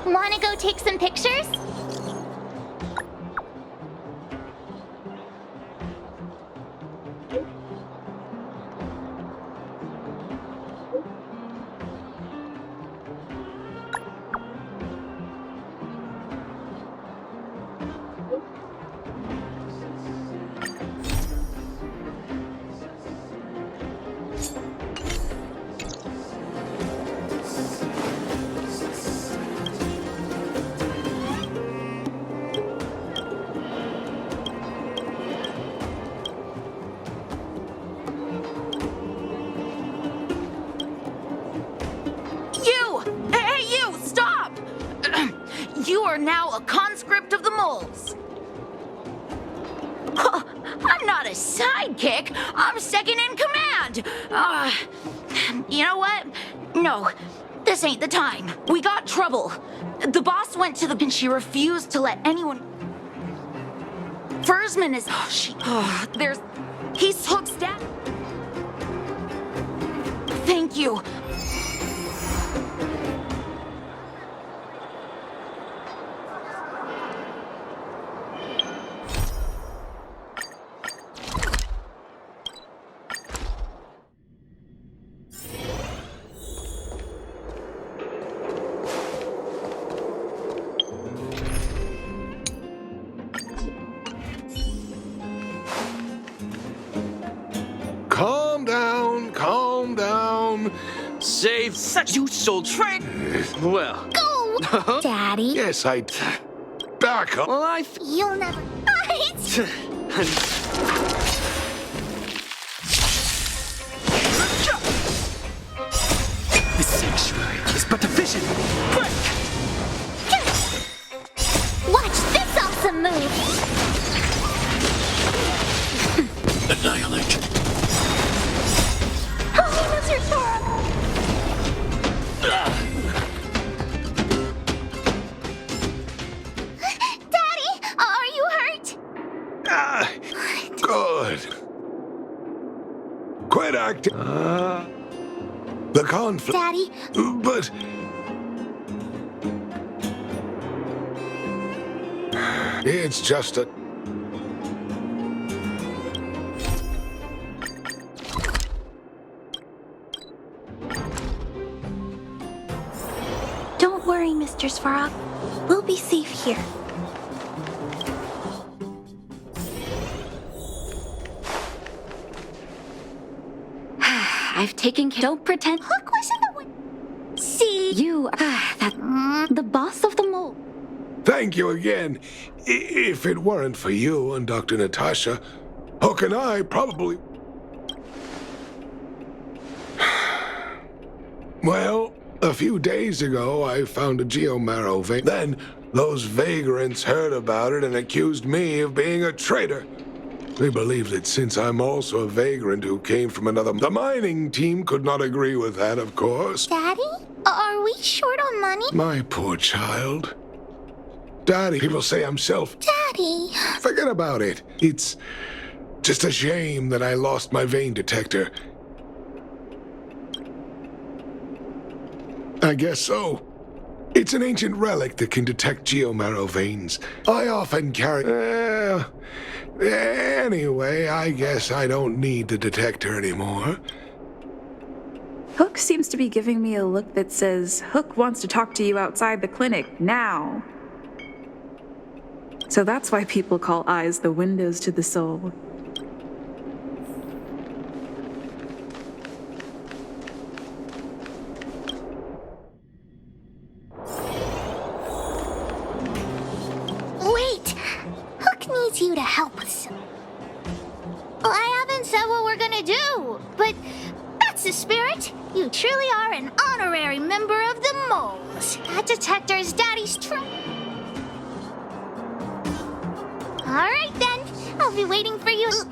Wanna go take some pictures? You are now a conscript of the moles. I'm not a sidekick. I'm second in command. You know what? No, this ain't the time. We got trouble. The boss went to the and she refused to let anyone. Fursman is. He's Hook's dad. Thank you. Calm down. Save such useful trick. Well. Go, Daddy. Yes, I... Back up. Well, You'll never... This sanctuary is but a vision. Quick! Watch this awesome move. Annihilate. Holy Mr. Sora! Daddy, are you hurt? Good. Quit acting. The conflict. Daddy, But... It's just a... don't worry, Mr. Svarog. We'll be safe here. I've taken care. Don't pretend. Hook wasn't the one. See? You, the boss of the mole. Thank you again. If it weren't for you and Dr. Natasha, Hook and I probably... Well, a few days ago, I found a Geomarrow vein. Then, those vagrants heard about it and accused me of being a traitor. They believe that since I'm also a vagrant who came from another... The mining team could not agree with that, of course. Daddy? Are we short on money? My poor child. Daddy, people say I'm Daddy. Forget about it. It's just a shame that I lost my vein detector. I guess so. It's an ancient relic that can detect geomarrow veins. I often carry... anyway, I guess I don't need the detector anymore. Hook seems to be giving me a look that says, Hook wants to talk to you outside the clinic, now. So that's why people call eyes the windows to the soul. Wait! Hook needs you to help with some... I haven't said what we're gonna do, but that's the spirit. You truly are an honorary member of the moles. That detector is Daddy's All right, then. I'll be waiting for you. See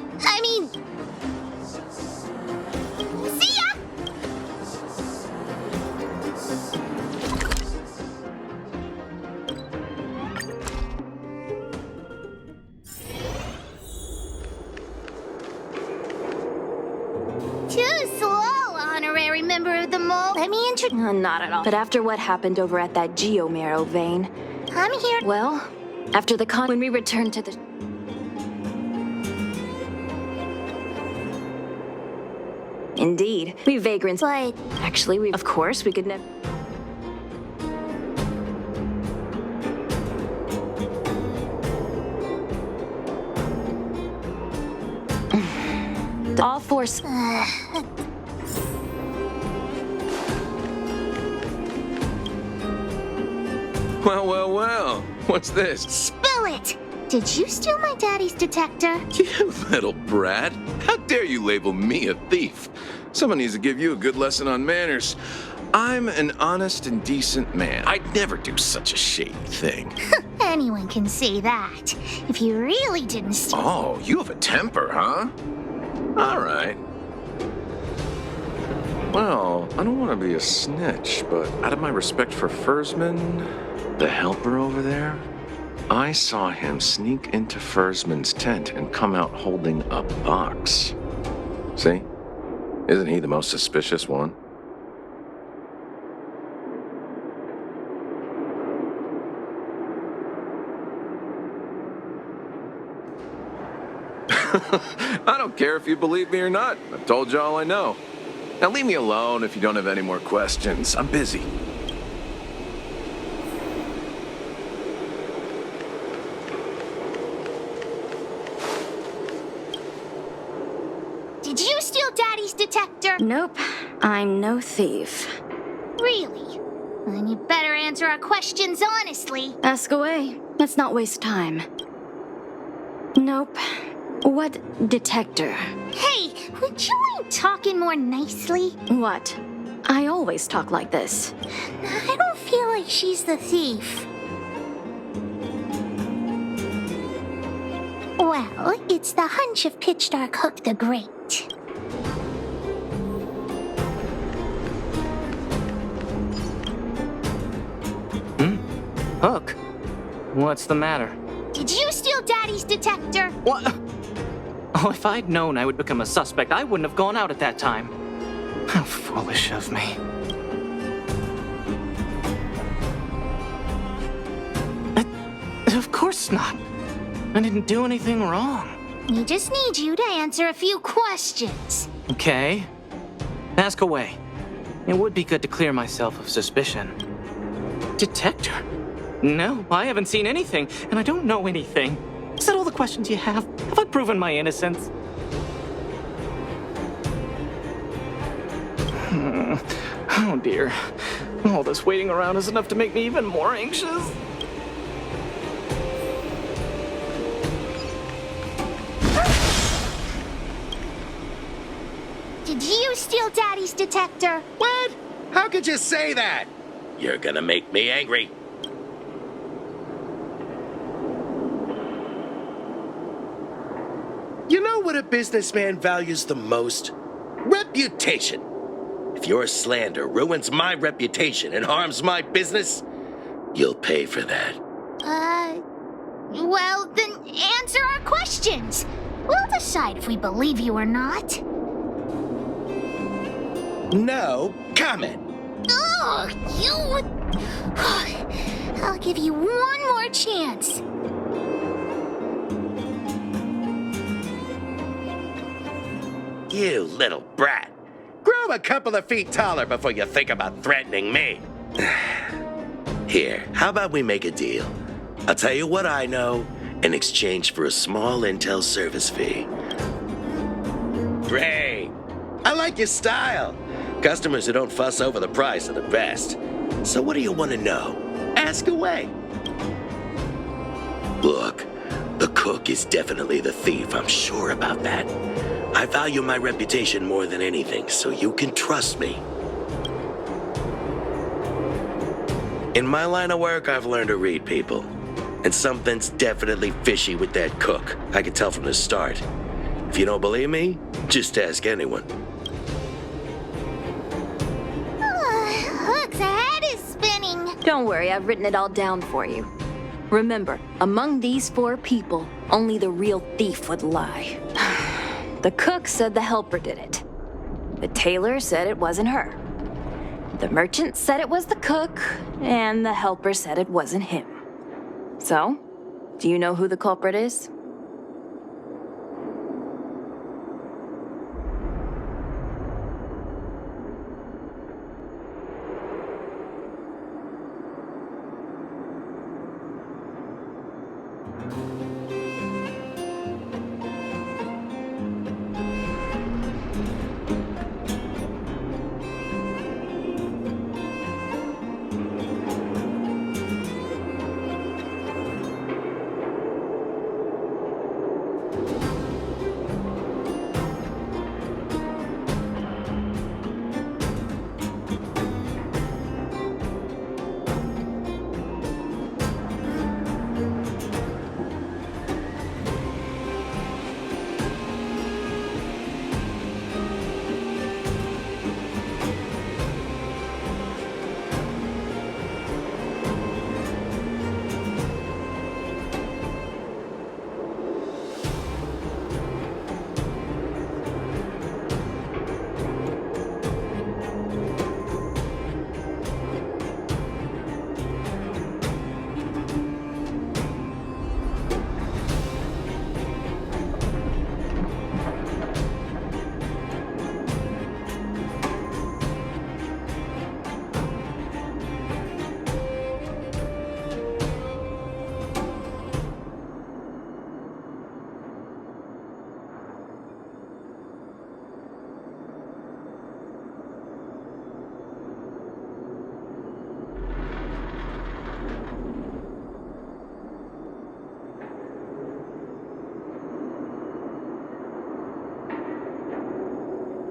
ya! Too slow, honorary member of the Mole. Let me introduce. Not at all. But after what happened over at that Geomarrow vein, I'm here. well, after the when we returned to the... Indeed, we vagrants... But Actually, we... Of course, we could never... All force... Well, well, well. What's this? spill it. Did you steal my daddy's detector? You little brat. How dare you label me a thief? Someone needs to give you a good lesson on manners. I'm an honest and decent man. I'd never do such a shady thing. Anyone can say that. If you really didn't steal. Oh, you have a temper, huh? All right. Well, I don't want to be a snitch, but out of my respect for Fursman, the helper over there, I saw him sneak into Fursman's tent and come out holding a box. See? Isn't he the most suspicious one? I don't care if you believe me or not. I've told you all I know. Now leave me alone if you don't have any more questions. I'm busy. Did you steal daddy's detector? Nope, I'm no thief. Really? Then you better answer our questions honestly. Ask away. Let's not waste time. Nope. What detector? Hey, would you mind talking more nicely? What? I always talk like this. I don't feel like she's the thief. Well, it's the hunch of Pitchdark Hook the Great. Hook? What's the matter? Did you steal daddy's detector? What? Oh, if I'd known I would become a suspect, I wouldn't have gone out at that time. How foolish of me. Of course not. I didn't do anything wrong. We just need you to answer a few questions. Okay. Ask away. It would be good to clear myself of suspicion. Detector? No, I haven't seen anything, and I don't know anything. Is that all the questions you have? Have I proven my innocence? Oh dear. All this waiting around is enough to make me even more anxious. Did you steal daddy's detector? What? How could you say that? You're gonna make me angry. You know what a businessman values the most? Reputation. If your slander ruins my reputation and harms my business, you'll pay for that. Well, then answer our questions. We'll decide if we believe you or not. No comment. Oh, you... I'll give you one more chance. You little brat. Grow a couple of feet taller before you think about threatening me. Here, how about we make a deal? I'll tell you what I know in exchange for a small intel service fee. Great. I like your style. Customers who don't fuss over the price are the best. So what do you want to know? Ask away. Look, the cook is definitely the thief. I'm sure about that. I value my reputation more than anything, so you can trust me. In my line of work, I've learned to read people. And something's definitely fishy with that cook. I could tell from the start. If you don't believe me, just ask anyone. Hook's head is spinning. Don't worry, I've written it all down for you. Remember, among these 4 people, only the real thief would lie. The cook said the helper did it. The tailor said it wasn't her. The merchant said it was the cook, and the helper said it wasn't him. So, do you know who the culprit is?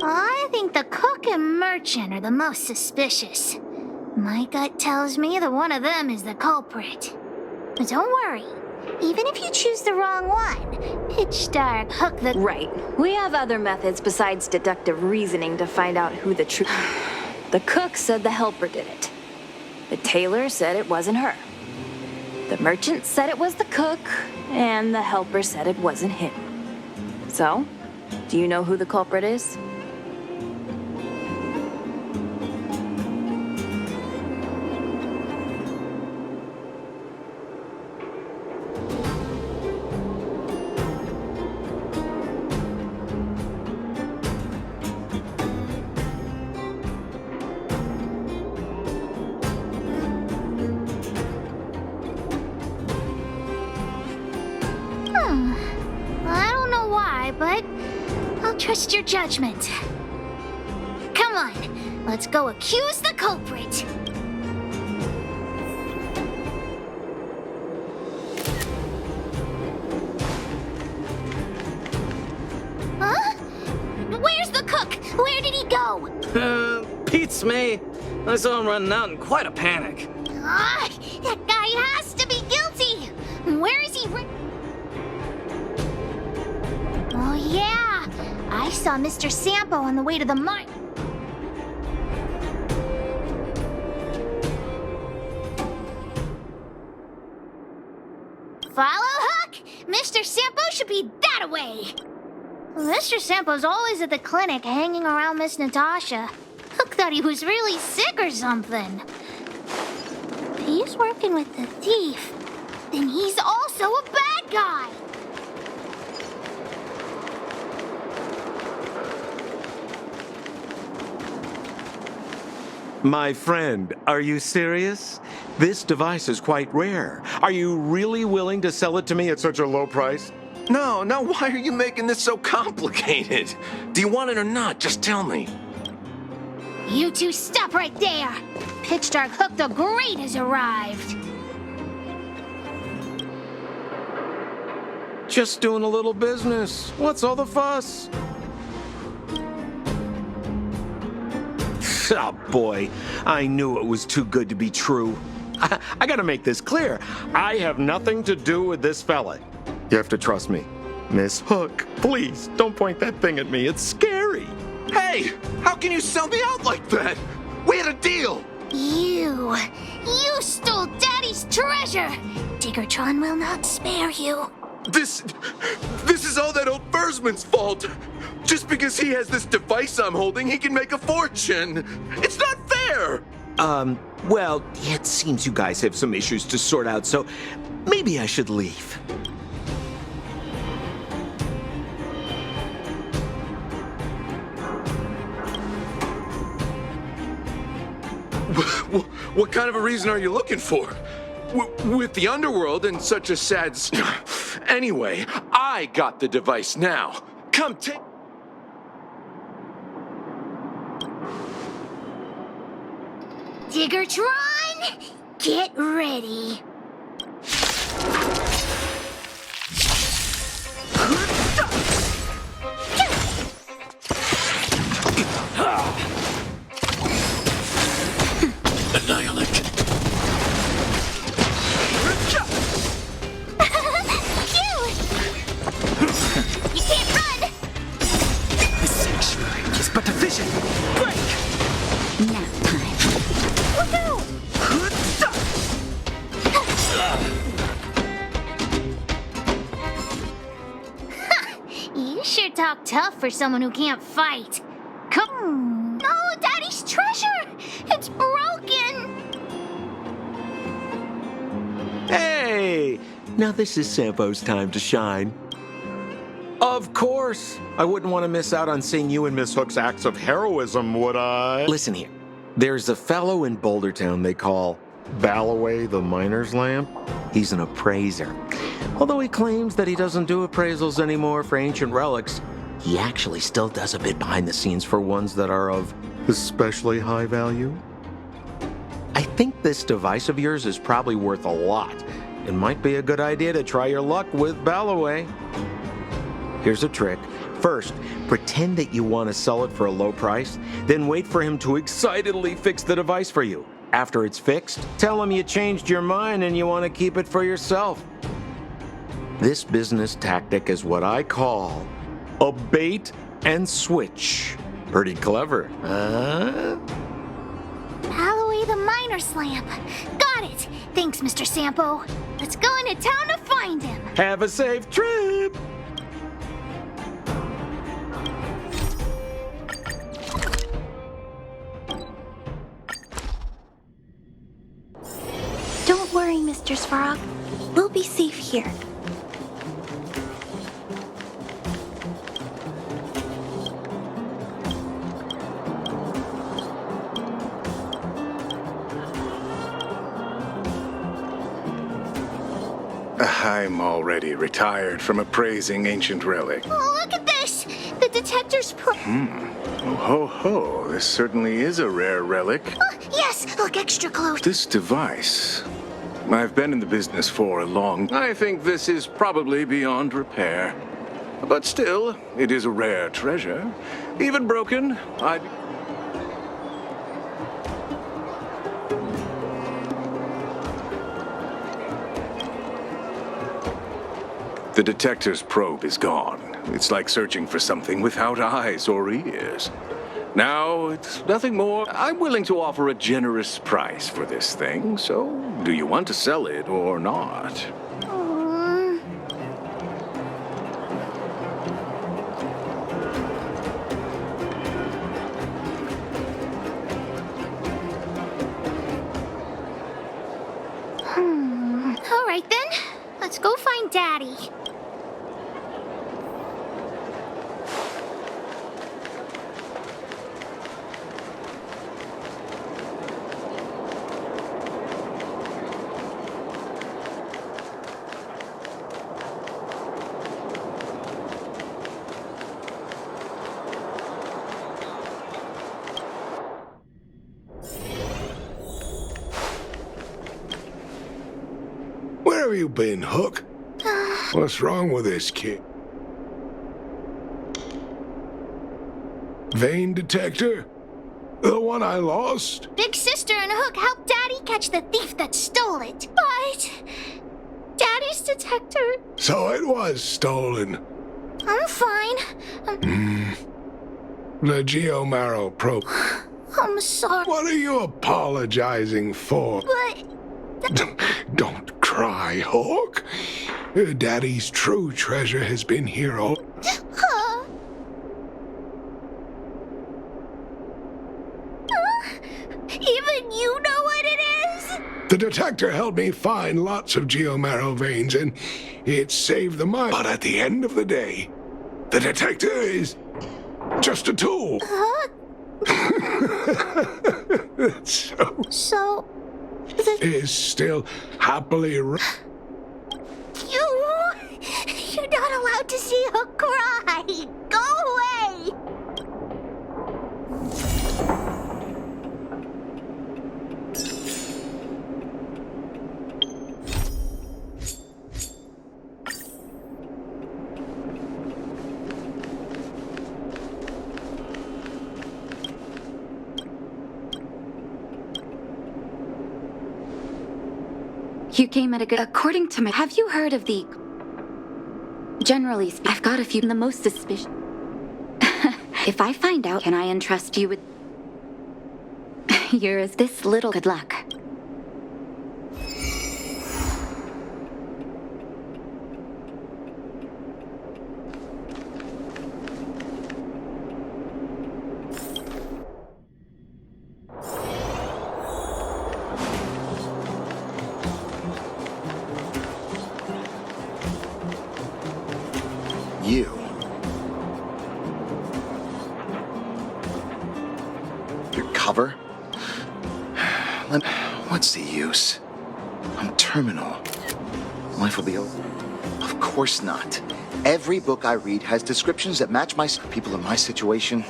I think the cook and merchant are the most suspicious. My gut tells me that one of them is the culprit. But don't worry. Even if you choose the wrong one, Pitch Dark, Hook the... Right. We have other methods besides deductive reasoning to find out who the true... The cook said the helper did it. The tailor said it wasn't her. The merchant said it was the cook, and the helper said it wasn't him. So, do you know who the culprit is? I don't know why, but I'll trust your judgment. Come on, let's go accuse the culprit. Huh? Where's the cook? Where did he go? Pete's me. I saw him running out in quite a panic. Ah, that guy has to be guilty. Where is he? Oh, yeah. I saw Mr. Sampo on the way to the mine. Follow Hook! Mr. Sampo should be that way. Mr. Sampo's always at the clinic hanging around Miss Natasha. Hook thought he was really sick or something. If he's working with the thief, then he's also a bad guy. My friend, are you serious? This device is quite rare. Are you really willing to sell it to me at such a low price? No, why are you making this so complicated? Do you want it or not? Just tell me. You two stop right there. Pitch Dark Hook the Great has arrived. Just doing a little business. What's all the fuss? Oh boy, I knew it was too good to be true. I gotta make this clear. I have nothing to do with this fella. You have to trust me. Miss Hook, please don't point that thing at me. It's scary. Hey, how can you sell me out like that? We had a deal. You stole Daddy's treasure. Diggertron will not spare you. This is all that old Bursman's fault. Just because he has this device I'm holding, he can make a fortune. It's not fair. there? Well, it seems you guys have some issues to sort out, so maybe I should leave. What kind of a reason are you looking for? With the underworld and such a sad... Anyway, I got the device now. Come take... Diggertron, get ready. Annihilate. You can't run! The sanctuary is but a vision. Break! Nap time. Woohoo! You sure talk tough for someone who can't fight. Come. No, Daddy's treasure! It's broken! Hey! Now this is Sampo's time to shine. Of course! I wouldn't want to miss out on seeing you and Miss Hook's acts of heroism, would I? Listen here. There's a fellow in Boulder Town they call Balloway the Miner's Lamp. He's an appraiser. Although he claims that he doesn't do appraisals anymore for ancient relics, he actually still does a bit behind the scenes for ones that are of especially high value. I think this device of yours is probably worth a lot. It might be a good idea to try your luck with Balloway. Here's a trick. First, pretend that you want to sell it for a low price, then wait for him to excitedly fix the device for you. After it's fixed, tell him you changed your mind and you want to keep it for yourself. This business tactic is what I call a bait and switch. Pretty clever, huh? Balloway the Miner's Lamp. Got it. Thanks, Mr. Sampo. Let's go into town to find him. Have a safe trip! Don't worry, Mr. Svarog. We'll be safe here. I'm already retired from appraising ancient relic. Oh, look at this! The detector's Oh, ho, ho. This certainly is a rare relic. Oh, yes! Look extra close. This device. I've been in the business for a long... I think this is probably beyond repair. But still, it is a rare treasure. Even broken, I'd... The detector's probe is gone. It's like searching for something without eyes or ears. Now, it's nothing more. I'm willing to offer a generous price for this thing, so do you want to sell it or not? All right, then. Let's go find Daddy. Where have you been, Hook? What's wrong with this kid? Vein detector? The one I lost? Big Sister and Hook helped Daddy catch the thief that stole it. But Daddy's detector... So it was stolen. I'm fine. The Geomarrow probe. I'm sorry. What are you apologizing for? But... Don't cry, Hawk. Daddy's true treasure has been here all... The detector helped me find lots of geomarrow veins, and it saved the mine. But at the end of the day, the detector is just a tool. So, is still happily. you're not allowed to see Hook cry. Go away. You came at a good... According to my... Have you heard of the... Generally, I've got a few... The most suspicious... If I find out, can I entrust you with... Yours this little... Good luck. You. Your cover? What's the use? I'm terminal. Life will be over. Of course not. Every book I read has descriptions that match my... People in my situation.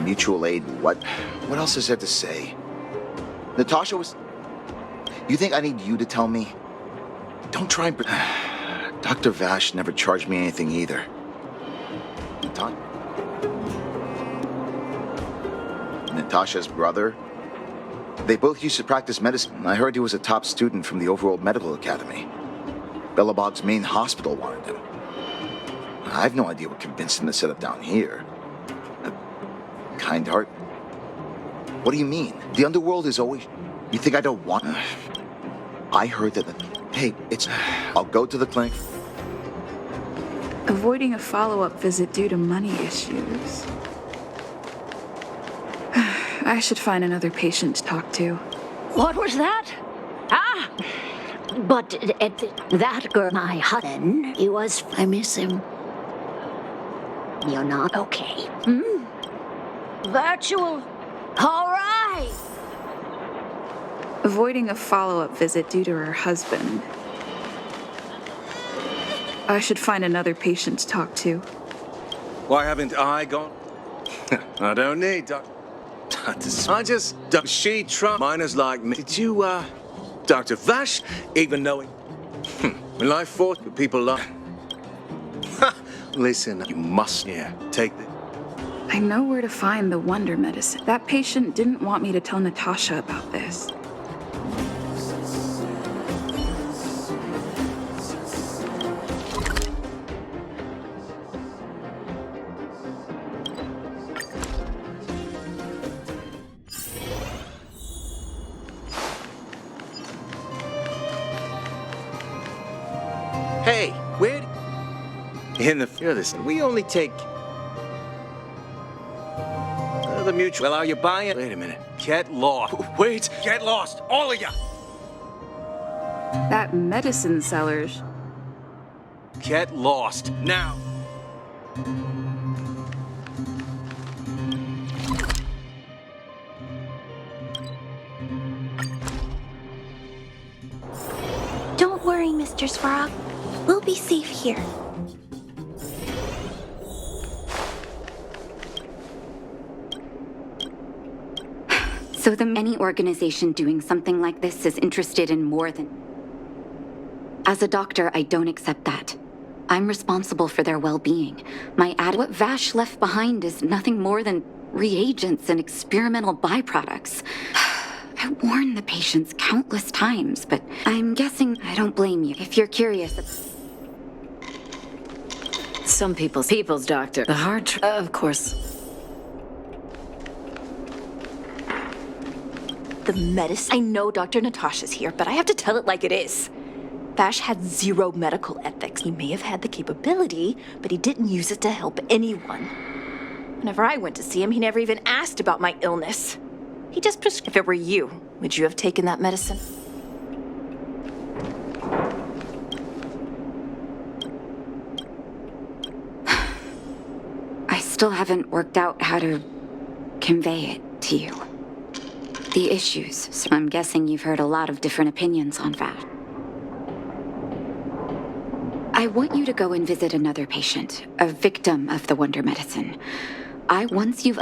Mutual aid, what? What else is there to say? Natasha was... You think I need you to tell me? Don't try and... Dr. Vash never charged me anything either. Natasha's brother? They both used to practice medicine. I heard he was a top student from the Overworld Medical Academy. Belobog's main hospital wanted him. I have no idea what convinced him to set up down here. A kind heart? What do you mean? The underworld is always... You think I don't want... I heard that... Hey, it's... I'll go to the clinic. Avoiding a follow-up visit due to money issues. I should find another patient to talk to. What was that? Ah! But that girl, my husband, he was... I miss him. You're not okay. Virtual. All right. Avoiding a follow-up visit due to her husband. I should find another patient to talk to. Why haven't I gone? I don't need Dr. I just... She Trump miners like me. Did you, Dr. Vash, even knowing? Well, I fought with people like... Listen, you must, take the... I know where to find the wonder medicine. That patient didn't want me to tell Natasha about this. Hey, where... In the... Hear this. We only take... the mutual... Well, are you buying... Wait a minute. Get lost. Wait. Get lost. All of you. That medicine seller's... Get lost. Now. Don't worry, Mr. Svarog. We'll be safe here. So any organization doing something like this is interested in more than... As a doctor, I don't accept that. I'm responsible for their well-being. What Vash left behind is nothing more than reagents and experimental byproducts. I warned the patients countless times, but I'm guessing I don't blame you. If you're curious... Some people's doctor. The hard... of course. The medicine. I know Dr. Natasha's here, but I have to tell it like it is. Vash had zero medical ethics. He may have had the capability, but he didn't use it to help anyone. Whenever I went to see him, he never even asked about my illness. He just prescribed. If it were you, would you have taken that medicine? I still haven't worked out how to convey it to you. The issues, so I'm guessing you've heard a lot of different opinions on that. I want you to go and visit another patient, a victim of the Wonder Medicine. Once you've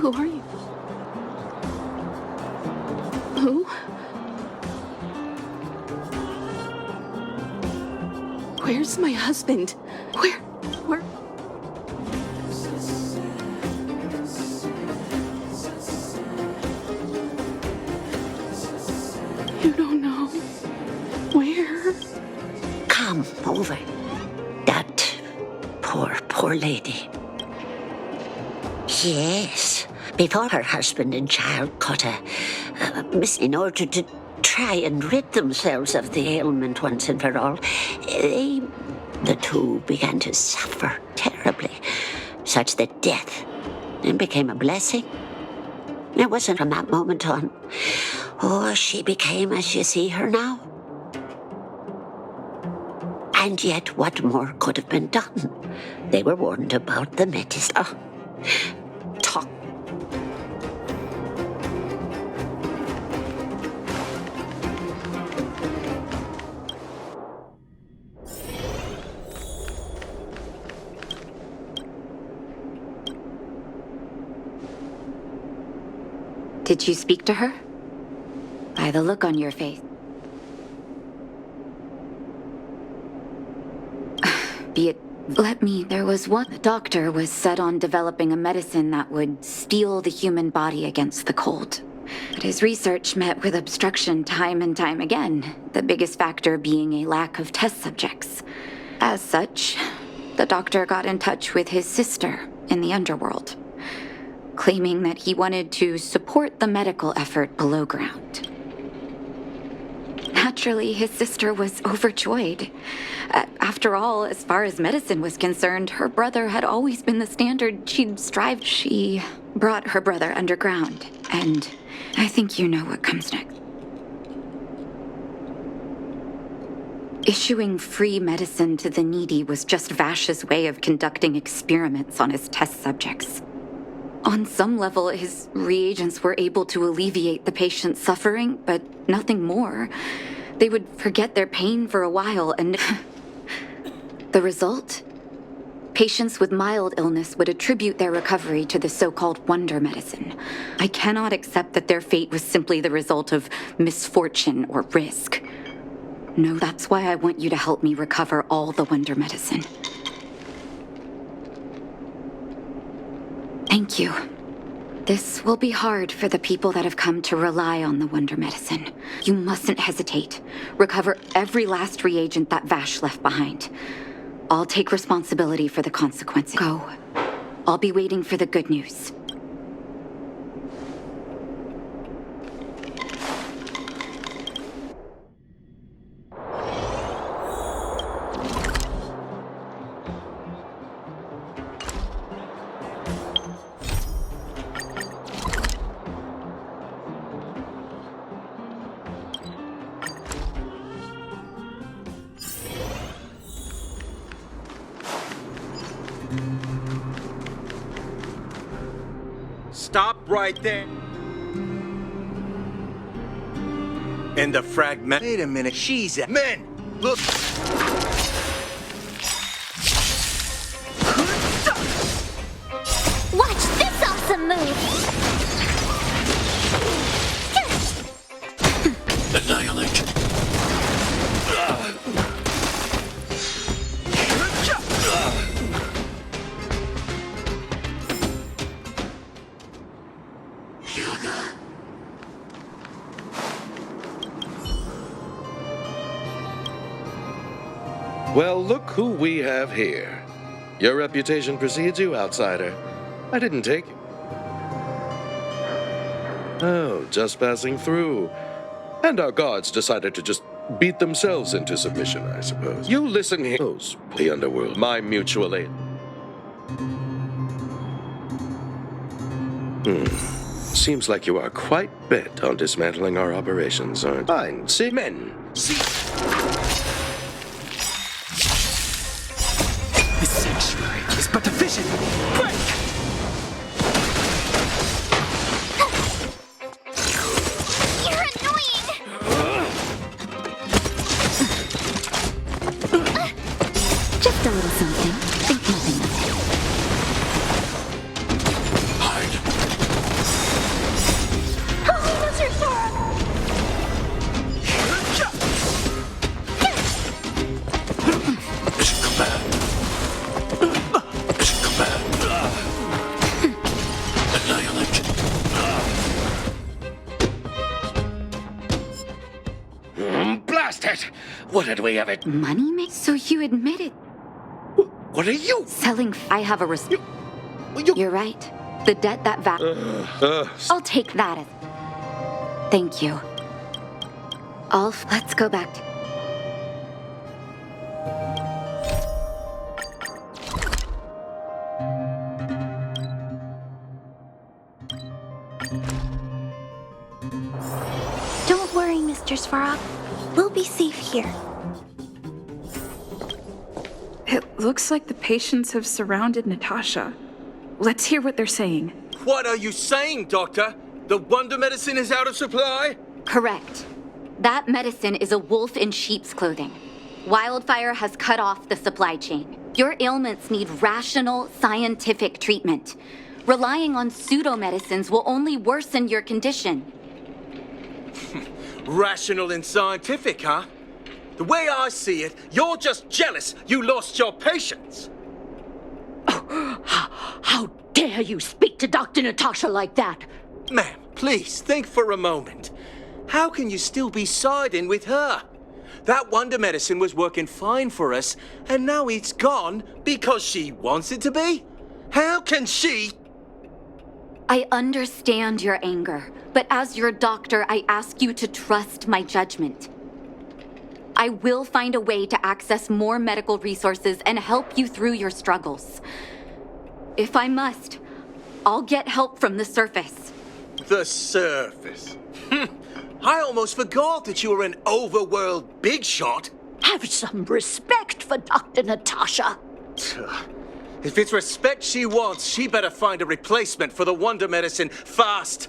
Who are you? Who? Where's my husband? Where? You don't know. Where? Come over. That poor lady. Yes. Before her husband and child caught a miss in order to try and rid themselves of the ailment once and for all, the two began to suffer terribly, such that death then became a blessing. It wasn't from that moment on. Oh, she became as you see her now. And yet, what more could have been done? They were warned about the medicine. Talk. Did you speak to her? By the look on your face. There was one. The doctor was set on developing a medicine that would steel the human body against the cold. But his research met with obstruction time and time again, the biggest factor being a lack of test subjects. As such, the doctor got in touch with his sister in the underworld, claiming that he wanted to support the medical effort below ground. Naturally, his sister was overjoyed. After all, as far as medicine was concerned, her brother had always been the standard she'd strived. She brought her brother underground, and I think you know what comes next. Issuing free medicine to the needy was just Vash's way of conducting experiments on his test subjects. On some level, his reagents were able to alleviate the patient's suffering, but nothing more. They would forget their pain for a while, and the result? Patients with mild illness would attribute their recovery to the so-called Wonder Medicine. I cannot accept that their fate was simply the result of misfortune or risk. No, that's why I want you to help me recover all the Wonder Medicine. Thank you. This will be hard for the people that have come to rely on the Wonder Medicine. You mustn't hesitate. Recover every last reagent that Vash left behind. I'll take responsibility for the consequences. Go. I'll be waiting for the good news. Stop right there. And the fragment. Wait a minute, she's at. Men, look. Watch this awesome move! Annihilate. Well, look who we have here. Your reputation precedes you, outsider. I didn't take you. Oh, just passing through. And our guards decided to just beat themselves into submission, I suppose. You listen here. The underworld, my mutual aid. Seems like you are quite bent on dismantling our operations, aren't you? Fine. See, men. See. The sanctuary is but a vision. Break! You're annoying! Just a little something. Think nothing of it. Oh, Mr. Sora! Mission command. Mission command. Annihilate. Blast it! What did we have it? Money make? So you admit it. What are you? Selling. I have a respect. You're right. The debt that I'll take that as. Thank you. Let's go back to. Don't worry, Mr. Svarog. We'll be safe here. It looks like the patients have surrounded Natasha. Let's hear what they're saying. What are you saying, Doctor? The wonder medicine is out of supply? Correct. That medicine is a wolf in sheep's clothing. Wildfire has cut off the supply chain. Your ailments need rational, scientific treatment. Relying on pseudo-medicines will only worsen your condition. Rational and scientific, huh? The way I see it, you're just jealous you lost your patients. How dare you speak to Dr. Natasha like that? Ma'am, please think for a moment. How can you still be siding with her? That wonder medicine was working fine for us, and now it's gone because she wants it to be? How can she? I understand your anger, but as your doctor, I ask you to trust my judgment. I will find a way to access more medical resources and help you through your struggles. If I must, I'll get help from the surface. The surface. I almost forgot that you were an overworld big shot. Have some respect for Dr. Natasha. If it's respect she wants, she better find a replacement for the wonder medicine fast.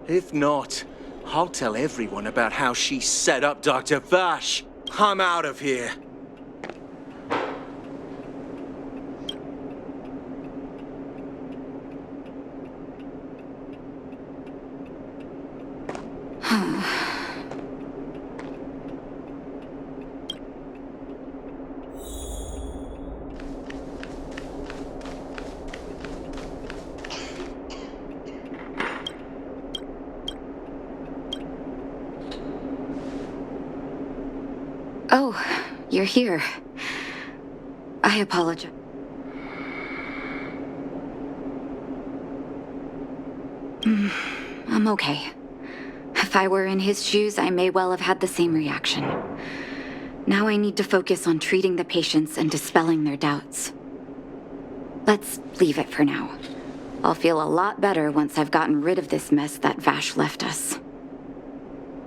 If not, I'll tell everyone about how she set up Dr. Vash. I'm out of here. Oh, you're here. I apologize. I'm okay. If I were in his shoes, I may well have had the same reaction. Now I need to focus on treating the patients and dispelling their doubts. Let's leave it for now. I'll feel a lot better once I've gotten rid of this mess that Vash left us.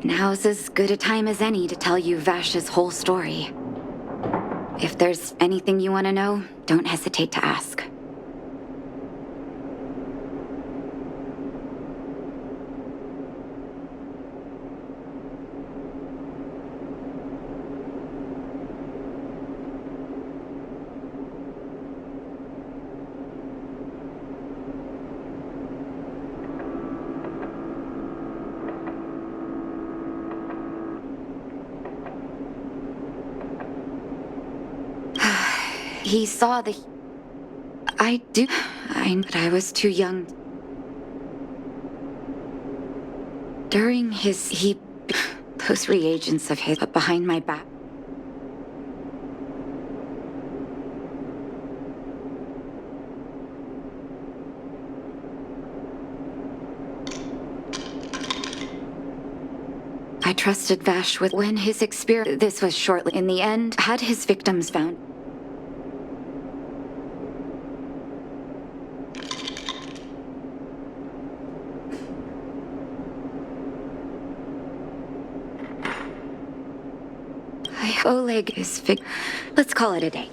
Now's as good a time as any to tell you Vash's whole story. If there's anything you want to know, don't hesitate to ask. He saw the... I was too young. During those reagents of his behind my back. I trusted Vash with when his experience. This was shortly. In the end, had his victims found. Oleg is Let's call it a day.